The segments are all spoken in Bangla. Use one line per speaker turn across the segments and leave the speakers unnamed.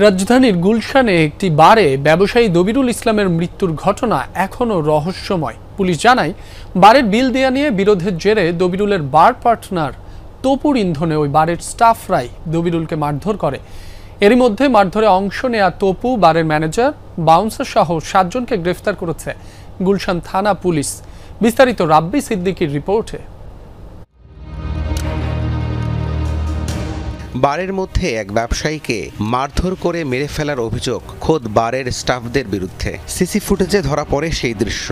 রাজধানীর গুলশানে একটি বারে ব্যবসায়ী দবিরুল ইসলামের মৃত্যুর ঘটনা এখনও রহস্যময়। পুলিশ জানায়, বারের বিল দেয়া নিয়ে বিরোধের জেরে দবিরুলের বার পার্টনার তপুর ইন্ধনে ওই বারের স্টাফরাই দবিরুলকে মারধর করে। এরই মধ্যে মারধরে অংশ নেয়া তপু, বারের ম্যানেজার, বাউন্সার সহ 7 জনকে গ্রেফতার করেছে গুলশান থানা পুলিশ। বিস্তারিত রাব্বি সিদ্দিকীর রিপোর্টে।
বারের মধ্যে এক ব্যবসায়ীকে মারধর করে মেরে ফেলার অভিযোগ খোদ বারের স্টাফদের বিরুদ্ধে। সিসি ফুটেজে ধরা পড়ে সেই দৃশ্য।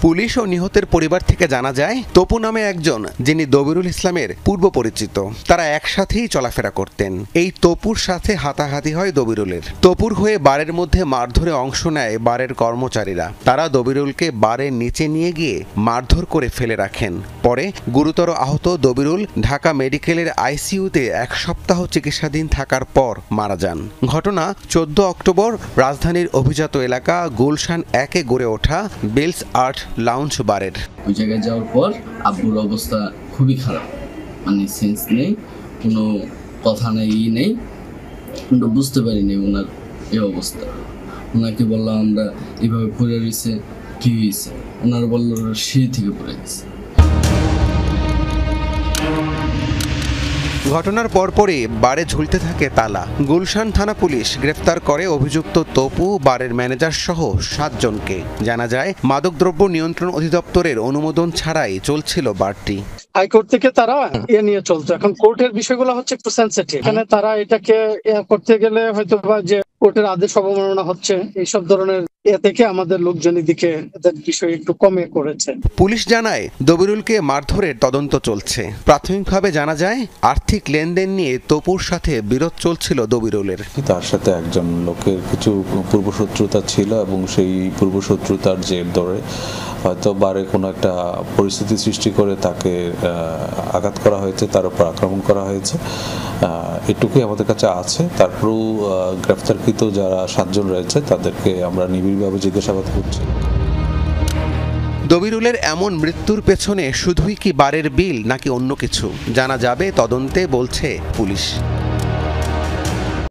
পুলিশ ও নিহতের পরিবার থেকে জানা যায়, তপু নামে একজন, যিনি দবিরুল ইসলামের পূর্ব পরিচিত। তারা একসাথেই চলাফেরা করতেন। এই তপুর সাথে হাতাহাতি হয় দবিরুলের। তপুর হয়ে বারের মধ্যে মারধরে অংশ নেয় বারের কর্মচারীরা। তারা দবিরুলকে বারের নিচে নিয়ে গিয়ে মারধর করে ফেলে রাখেন। পরে গুরুতর আহত দবিরুল ঢাকা মেডিকেলের আইসিইউতে 1 সপ্তাহ চিকিৎসাধীন থাকার পর মারা যান। ঘটনা 14 অক্টোবর রাজধানীর অভিজাত এলাকা গুলশান 1-এ গড়ে ওঠা বিলস আর্ট লাউঞ্জ বারের।
ওই জায়গায় যাওয়ার পর আব্বুর অবস্থা খুবই খারাপ, মানে সেন্স নেই, কোনো কথা নেই, নেই, আমরা বুঝতে পারিনি ওনার এই অবস্থা। ওনাকে বললাম আমরা এইভাবে পড়ে রয়েছে, কী হয়েছে? ওনারা বললো সিঁড়ি থেকে পড়ে গেছে।
ঘটনার পরপরই বারে ঝুলতে থাকে তালা। গুলশান থানা পুলিশ গ্রেফতার করে অভিযুক্ত তপু, বারের ম্যানেজার সহ 7 জনকে। জানা যায়, মাদকদ্রব্য নিয়ন্ত্রণ অধিদপ্তরের অনুমোদন ছাড়াই চলছিল বারটি।
হাইকোর্ট থেকে তারা নিয়ে চলতো। এখন কোর্টের বিষয়গুলো হচ্ছে একটু সেনসিটিভ। এখানে তারা এটাকে করতে গেলে হয়তো বা যে কোর্টের আদেশ অবমাননা হচ্ছে, এইসব ধরনের থেকে আমাদের লোকজন এদিকে এদের বিষয় একটু কমে করেছে।
পুলিশ জানায়, দবিরুলকে মারধরের তদন্ত চলছে। প্রাথমিকভাবে জানা যায়, আর্থিক লেনদেন নিয়ে তপুর সাথে বিরোধ চলছিল দবিরুলের।
তার সাথে একজন লোকের কিছু পূর্বশত্রুতা ছিল এবং সেই পূর্বশত্রুতার জের ধরে হয়তো বারে কোনো একটা পরিস্থিতি সৃষ্টি করে তাকে আঘাত করা হয়েছে, তার উপর আক্রমণ করা হয়েছে। এটুকুই আমাদের কাছে আছে। তারপরেও গ্রেফতারকৃত যারা 7 জন রয়েছে তাদেরকে আমরা নিবিড়ভাবে জিজ্ঞাসাবাদ করছি।
দবিরুলের এমন মৃত্যুর পেছনে শুধুই কি বারের বিল নাকি অন্য কিছু, জানা যাবে তদন্তে, বলছে পুলিশ।